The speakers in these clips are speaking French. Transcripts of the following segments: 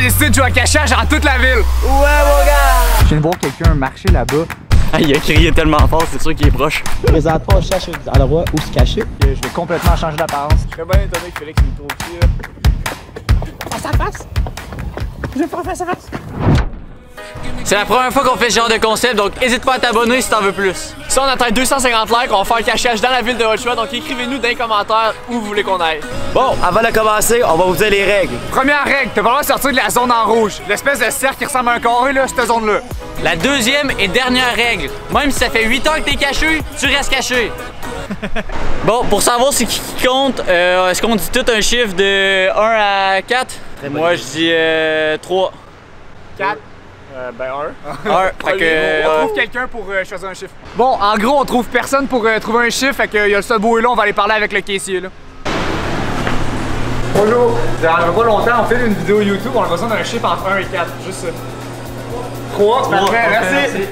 décidé de jouer à cachage dans toute la ville. Ouais, mon gars! Je viens de voir quelqu'un marcher là-bas. Ah, il a crié tellement fort, c'est sûr qu'il est proche. Présentement, on cherche un endroit où se cacher. Je vais complètement changer d'apparence. Je serais bien étonné que Félix me trouve ici, là. Face à face! Je vais faire face à face! C'est la première fois qu'on fait ce genre de concept, donc n'hésite pas à t'abonner si t'en veux plus. Si on atteint 250 likes, on va faire un cachage dans la ville de votre choix, donc écrivez-nous dans les commentaires où vous voulez qu'on aille. Bon, avant de commencer, on va vous dire les règles. Première règle, t'as pas le droit de sortir de la zone en rouge. L'espèce de cercle qui ressemble à un carré, là, cette zone-là. La deuxième et dernière règle, même si ça fait 8 heures que t'es caché, tu restes caché. Bon, pour savoir c'est qui compte, est-ce qu'on dit tout un chiffre de 1 à 4? Moi, je dis 3. 4. Ben 1. 1. Fait que, on trouve quelqu'un pour choisir un chiffre. Bon, en gros, on trouve personne pour trouver un chiffre, fait qu'il y a le subway là, on va aller parler avec le caissier là. Bonjour, ça fait pas longtemps, on fait une vidéo YouTube, on a besoin d'un chiffre entre 1 et 4, juste ça. 3, parfait, merci.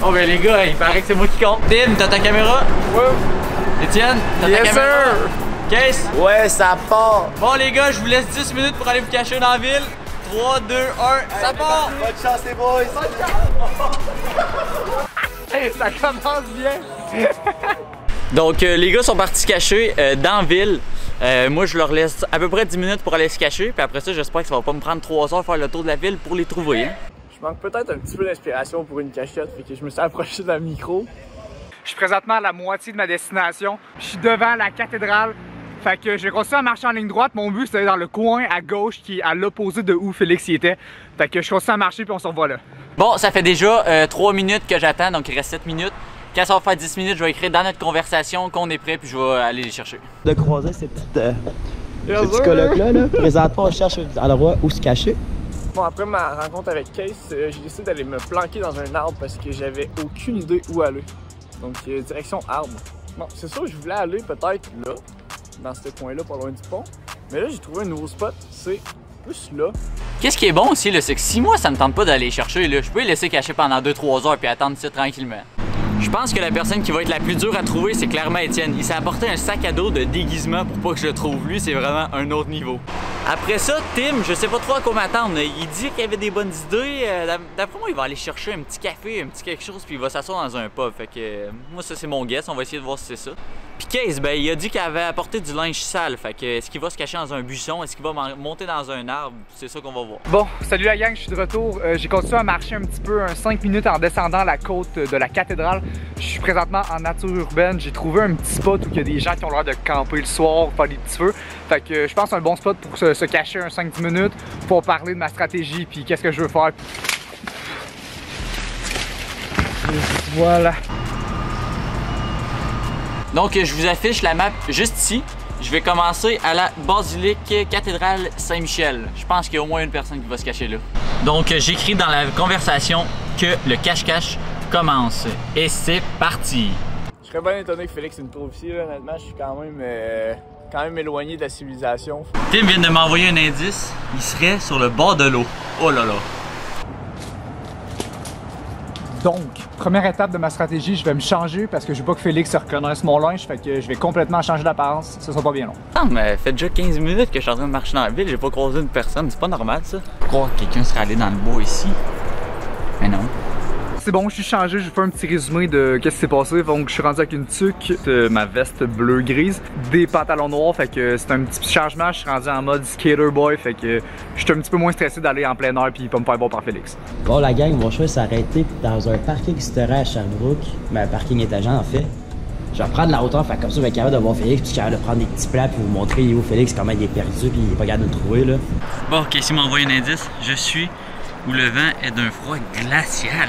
Oh ben les gars, il paraît que c'est moi qui compte. Tim, t'as ta caméra? Ouais. Étienne, t'as ta Yes caméra? sir. Case? Ouais, ça part! Bon les gars, je vous laisse 10 minutes pour aller vous cacher dans la ville. 3, 2, 1, ça part! Bonne chance les boys! Hey, ça commence bien. Donc les gars sont partis se cacher dans la ville. Moi je leur laisse à peu près 10 minutes pour aller se cacher. Puis après ça, j'espère que ça va pas me prendre 3 heures faire le tour de la ville pour les trouver. Hein? Je manque peut-être un petit peu d'inspiration pour une cachette, fait que je me suis approché d'un micro. Je suis présentement à la moitié de ma destination. Je suis devant la cathédrale. Fait que j'ai continué à marcher en ligne droite. Mon but, c'était d'aller dans le coin à gauche qui est à l'opposé de où Félix y était. Fait que je continue à marcher puis on se revoit là. Bon, ça fait déjà 3 minutes que j'attends, donc il reste 7 minutes. Quand ça va faire 10 minutes, je vais écrire dans notre conversation qu'on est prêt puis je vais aller les chercher. De croiser ces petits colocs-là, là. Présentement, on cherche un endroit où se cacher. Bon, après ma rencontre avec Case, j'ai décidé d'aller me planquer dans un arbre parce que j'avais aucune idée où aller. Donc, direction arbre. Bon, c'est sûr, je voulais aller peut-être là, dans ce coin-là, pas loin du pont. Mais là, j'ai trouvé un nouveau spot, c'est plus là. Qu'est-ce qui est bon aussi, c'est que si moi ça me tente pas d'aller chercher, là, je peux les laisser cacher pendant 2-3 heures puis attendre ça tranquillement. Je pense que la personne qui va être la plus dure à trouver, c'est clairement Étienne. Il s'est apporté un sac à dos de déguisement pour pas que je le trouve. Lui, c'est vraiment un autre niveau. Après ça, Tim, je sais pas trop à quoi m'attendre. Il dit qu'il avait des bonnes idées. D'après moi, il va aller chercher un petit café, un petit quelque chose, puis il va s'asseoir dans un pub. Fait que moi, ça, c'est mon guess. On va essayer de voir si c'est ça. Puis Case, ben, il a dit qu'il avait apporté du linge sale. Fait que est-ce qu'il va se cacher dans un buisson? Est-ce qu'il va monter dans un arbre? C'est ça qu'on va voir. Bon, salut la gang, je suis de retour. J'ai continué à marcher un petit peu, 5 minutes en descendant la côte de la cathédrale. Je suis présentement en nature urbaine. J'ai trouvé un petit spot où il y a des gens qui ont l'air de camper le soir, faire des petits feux. Fait que je pense que c'est un bon spot pour se cacher 5-10 minutes pour parler de ma stratégie puis qu'est-ce que je veux faire. Voilà. Donc, je vous affiche la map juste ici. Je vais commencer à la basilique cathédrale Saint-Michel. Je pense qu'il y a au moins une personne qui va se cacher là. Donc, j'écris dans la conversation que le cache-cache commence. Et c'est parti! Je serais bien étonné que Félix me trouve ici, là. Honnêtement, je suis quand même éloigné de la civilisation. Tim vient de m'envoyer un indice. Il serait sur le bord de l'eau. Oh là là! Donc, première étape de ma stratégie, je vais me changer parce que je veux pas que Félix reconnaisse mon linge, fait que je vais complètement changer d'apparence, ça sera pas bien long. Ah, mais fait déjà 15 minutes que je suis en train de marcher dans la ville, j'ai pas croisé une personne, c'est pas normal ça. Croire que quelqu'un serait allé dans le bois ici. Mais non. C'est bon, je suis changé, je vais faire un petit résumé de qu'est-ce qui s'est passé. Donc, je suis rendu avec une tuque, ma veste bleu-grise, des pantalons noirs, fait que c'est un petit changement. Je suis rendu en mode skater boy, fait que je suis un petit peu moins stressé d'aller en plein air puis pas me faire voir par Félix. Bon, la gang, mon choix s'est arrêté dans un parking restaurant à Sherbrooke, mais un parking étagent en fait. Je vais prendre la hauteur, fait comme ça, je vais être capable de voir Félix, puis je suis capable de prendre des petits plats pour vous montrer où Félix, comment il est perdu, puis il est pas capable de le trouver là. Bon, ok, s'il m'envoie un indice, je suis où le vent est d'un froid glacial.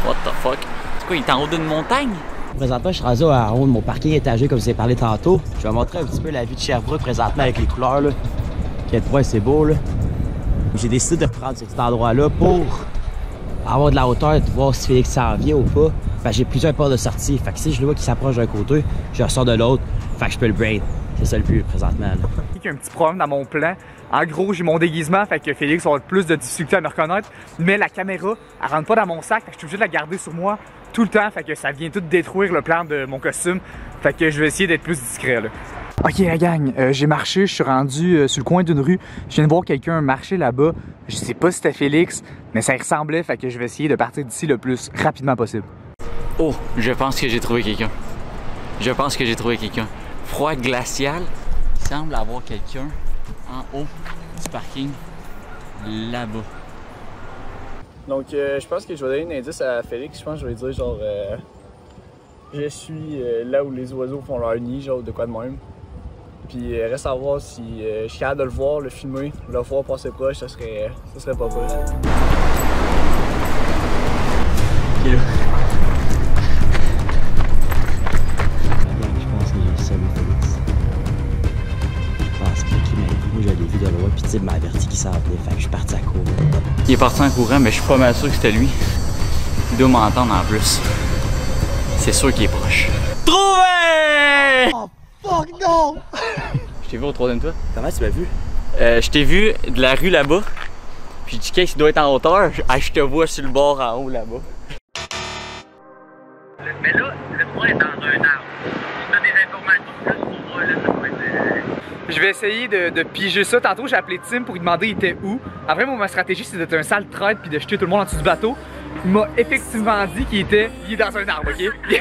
What the fuck? C'est quoi, il est en haut d'une montagne? Présentement, je suis rendu en haut de mon parking étagé, comme je vous ai parlé tantôt. Je vais montrer un petit peu la vue de Sherbrooke présentement avec les couleurs, là. Quel point c'est beau, là. J'ai décidé de prendre cet endroit-là pour avoir de la hauteur et de voir si Félix s'en vient ou pas. Fait que j'ai plusieurs portes de sortie. Fait que si je le vois qui s'approche d'un côté, je ressors de l'autre. Fait que je peux le brain. C'est ça le but présentement, là. Il y a un petit problème dans mon plan. En gros, j'ai mon déguisement, fait que Félix va avoir plus de difficulté à me reconnaître. Mais la caméra, elle rentre pas dans mon sac, fait que je suis obligé de la garder sur moi tout le temps. Fait que ça vient tout détruire le plan de mon costume. Fait que je vais essayer d'être plus discret, là. Ok la gang, j'ai marché, je suis rendu sur le coin d'une rue. Je viens de voir quelqu'un marcher là-bas. Je sais pas si c'était Félix, mais ça y ressemblait, fait que je vais essayer de partir d'ici le plus rapidement possible. Oh, je pense que j'ai trouvé quelqu'un. Je pense que j'ai trouvé quelqu'un. Froid glacial. Il semble avoir quelqu'un en haut du parking, là-bas. Donc, je pense que je vais donner un indice à Félix. Je pense que je vais dire genre, je suis là où les oiseaux font leur nid, genre de quoi de même. Puis reste à voir si je suis capable de le voir, le filmer, le voir passer proche, ça serait pas mal. Il est là. Je pense que j'ai salué Félix. Je pense que qui m'a vu, moi je l'ai vu de loin, puis Tim m'a averti qu'il s'en venait, fait que je suis parti à courir. Il est parti en courant, mais je suis pas mal sûr que c'était lui. Il doit m'entendre en plus. C'est sûr qu'il est proche. Trouvé! Oh fuck non! Je t'ai vu au troisième toit. Comment tu m'as vu? Je t'ai vu de la rue là-bas. Puis du case, il doit être en hauteur. Ah, je te vois sur le bord en haut là-bas. Mais là, le point est dans un arbre. Si tu as des informations plus pour moi, là, ça peut être. Je vais essayer de piger ça. Tantôt, j'ai appelé Tim pour lui demander il était où. Après, moi, ma stratégie, c'est d'être un sale traître puis de jeter tout le monde en dessous du bateau. Il m'a effectivement dit qu'il était. Il est dans un arbre, ok? Il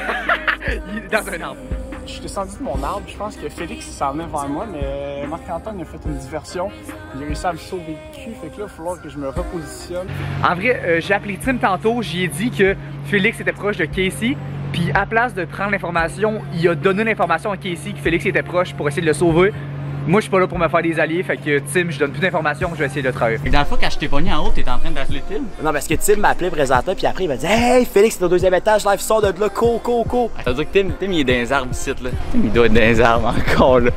est dans un arbre. Je suis descendu de mon arbre, je pense que Félix s'en venait vers moi, mais Marc-Antoine a fait une diversion. Il a réussi à me sauver le cul, fait que là, il va falloir que je me repositionne. En vrai, j'ai appelé Tim tantôt, j'y ai dit que Félix était proche de Casey. Puis à place de prendre l'information, il a donné l'information à Casey que Félix était proche pour essayer de le sauver. Moi, je suis pas là pour me faire des alliés, fait que Tim, je donne plus d'informations, je vais essayer de le travailler. La dernière fois, quand je t'ai pogné en haut, t'étais en train d'appeler Tim. Non, parce que Tim m'a appelé présentement, puis après il m'a dit hey Félix, t'es au deuxième étage, live sort de là, cours. Ça veut dire que Tim, il est dans les arbres ici, là. Tim, il doit être dans les arbres encore, là.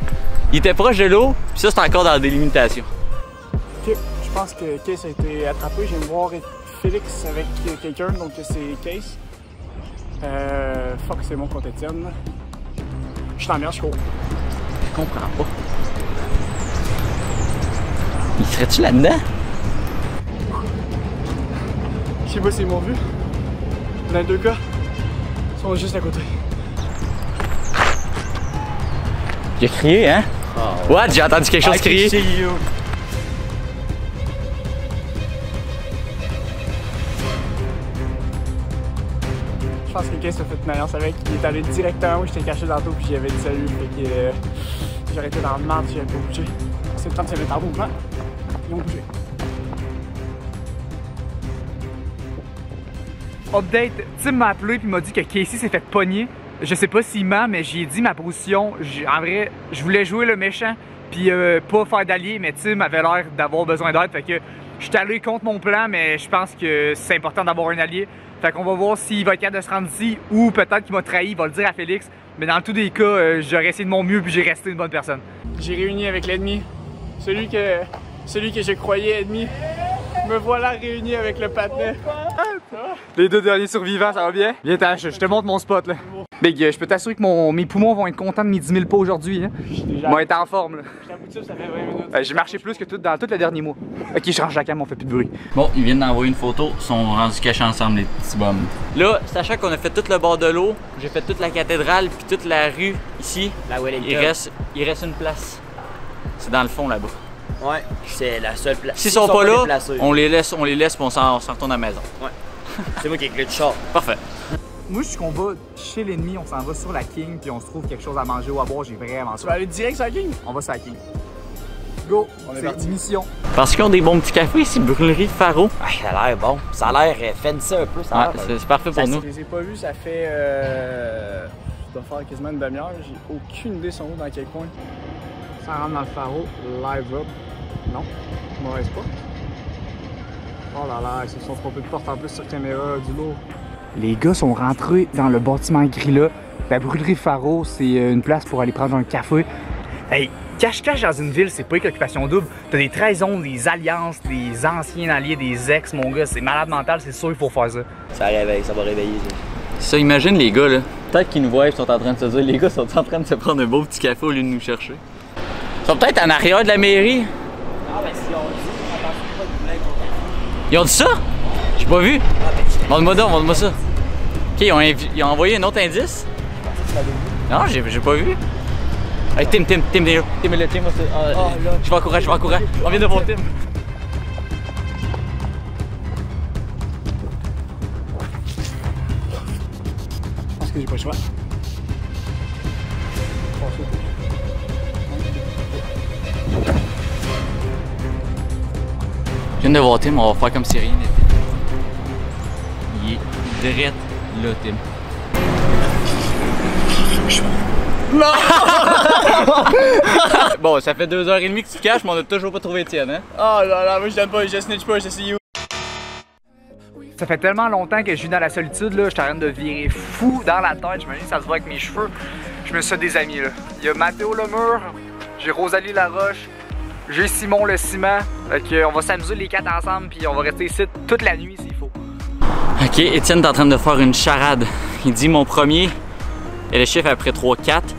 Il était proche de l'eau, puis ça, c'est encore dans la délimitation. Ok, je pense que Case a été attrapé. Je viens de voir Félix avec quelqu'un, donc c'est Case. Fuck, c'est mon compte Étienne. Je suis en merde, je cours. Je comprends pas. Il serait-tu là-dedans? Je sais pas s'ils m'ont vu. Dans les deux cas, ils sont juste à côté. Il a crié, hein? Oh, what? J'ai entendu quelque chose crier. Je pense que Case a fait une alliance avec. Il est allé directement où j'étais caché dans l'eau, puis j'avais dit salut. Fait que j'aurais été dans le marde si j'avais pas bougé. C'est le temps de se mettre en mouvement. Ils ont bougé. Update, Tim m'a appelé puis m'a dit que Casey s'est fait pogner. Je sais pas s'il ment, mais j'ai dit ma position. En vrai, je voulais jouer le méchant puis pas faire d'allié, mais Tim avait l'air d'avoir besoin d'aide. Fait que je suis allé contre mon plan, mais je pense que c'est important d'avoir un allié. Fait qu'on va voir s'il va être capable de se rendre ici ou peut-être qu'il m'a trahi, il va le dire à Félix. Mais dans tous les cas, j'aurais essayé de mon mieux puis j'ai resté une bonne personne. J'ai réuni avec l'ennemi. Celui que je croyais ennemi. Me voilà réuni avec le patinet. Les deux derniers survivants, ça va bien? Viens, je te montre mon spot là. Big, je peux t'assurer que mes poumons vont être contents de mes 10 000 pas aujourd'hui. Hein? Ils vont être en forme là. Ça fait 20 minutes. J'ai marché plus que dans tout le dernier mois. Ok, je range la cam, on fait plus de bruit. Bon, ils viennent d'envoyer une photo, ils sont rendus cachés ensemble, les petits bums. Là, sachant qu'on a fait tout le bord de l'eau, j'ai fait toute la cathédrale puis toute la rue ici, La Wellington. il reste une place. C'est dans le fond là-bas. Ouais, c'est la seule place. S'ils sont pas là, on les laisse puis on s'en retourne à la maison. Ouais. C'est moi qui ai clé du char. Parfait. Moi, je suis qu'on va chez l'ennemi, on s'en va sur la King, puis on se trouve quelque chose à manger ou à boire, j'ai vraiment Tu ça. vas aller direct sur la King? On va sur la King. Go! On est C'est parti. mission. Parce qu'ils ont des bons petits cafés ici, brûlerie Faro. Ah, ça a l'air bon. Ça a l'air fancy un peu, ça a Ouais, l'air. c'est parfait pour nous. Je les ai pas vus, ça fait. Je dois faire quasiment une demi-heure. J'ai aucune idée sont où, dans quel coin. Ça rentre dans le pharo, live up. Non, mauvaise pas. Oh là là, ils se sont trompés de porte en plus sur caméra, du lourd. Les gars sont rentrés dans le bâtiment gris là. La brûlerie Faro, c'est une place pour aller prendre un café. Hey, cache-cache dans une ville, c'est pas une occupation double. T'as des trahisons, des alliances, des anciens alliés, des ex, mon gars. C'est malade mental, c'est sûr il faut faire ça. Ça réveille, ça va réveiller. Ça, imagine les gars là. Peut-être qu'ils nous voient et sont en train de se dire, les gars sont en train de se prendre un beau petit café au lieu de nous chercher. Ils sont peut-être en arrière de la mairie. Ah, ben si on dit, on pense pas qu'ils voulaient qu'on café. Ils ont dit ça? J'ai pas vu. Montre-moi donc, montre-moi ça. Ok, ils ont envoyé un autre indice? Non, j'ai pas vu. Hey, Tim est là. Tim est là, Tim. Je vais courir. On vient de voir Tim. Je pense que j'ai pas le choix. Je viens de voir Tim, on va faire comme si rien n'était. Il est direct là, Tim. Non! Bon, ça fait 2h30 que tu caches, mais on a toujours pas trouvé Étienne, hein? Oh là là, moi je donne pas, je snitch pas, je see you. Ça fait tellement longtemps que je vis dans la solitude, là, je suis en train de virer fou dans la tête. Je me dis que ça se voit avec mes cheveux. Je me suis fait des amis, là. Il y a Mathéo Lemur, j'ai Rosalie Laroche, j'ai Simon le Ciment. Fait qu'on va s'amuser les 4 ensemble, puis on va rester ici toute la nuit s'il faut. Ok, Étienne est en train de faire une charade. Il dit mon premier est le chiffre après 3, 4.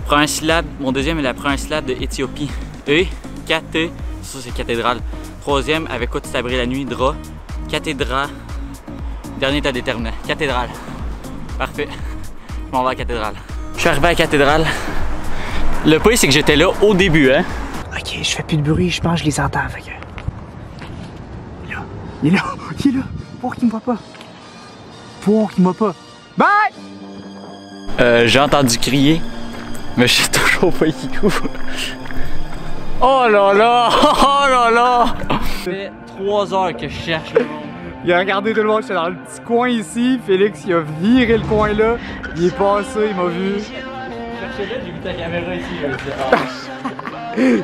Première syllabe, mon deuxième est la première syllabe de Éthiopie. E, K-T, ça c'est cathédrale. Troisième, avec quoi tu t'abris la nuit, dra. Cathédrale. Dernier t'as déterminé. Cathédrale. Parfait. Je m'en vais à la cathédrale. Je suis arrivé à la cathédrale. Le pire c'est que j'étais là au début, hein. Ok, je fais plus de bruit, je pense que je les entends. Fait que... Il est là. Pour qu'il me voit pas. Bye! J'ai entendu crier, mais je sais toujours pas qui court. Oh là là! Oh là là! Ça fait 3 heures que je cherche le monde. Il a regardé tout le monde, j'étais dans le petit coin ici. Félix, il a viré le coin là. Il est passé, il m'a vu. Je cherchais là, j'ai vu ta caméra ici.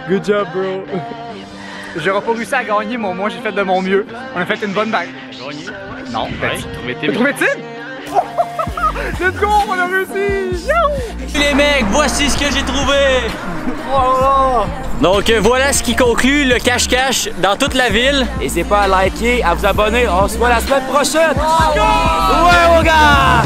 Good job, bro. J'aurais pas réussi à gagner, mais moi j'ai fait de mon mieux. On a fait une bonne bague. Gagné? Non, Ouais, trouvé t'as trouvé Tim? Let's go, on a réussi! Yo! Les mecs, voici ce que j'ai trouvé! Donc voilà ce qui conclut le cache-cache dans toute la ville. N'hésitez pas à liker, à vous abonner. On se voit la semaine prochaine. Ouais, mon gars!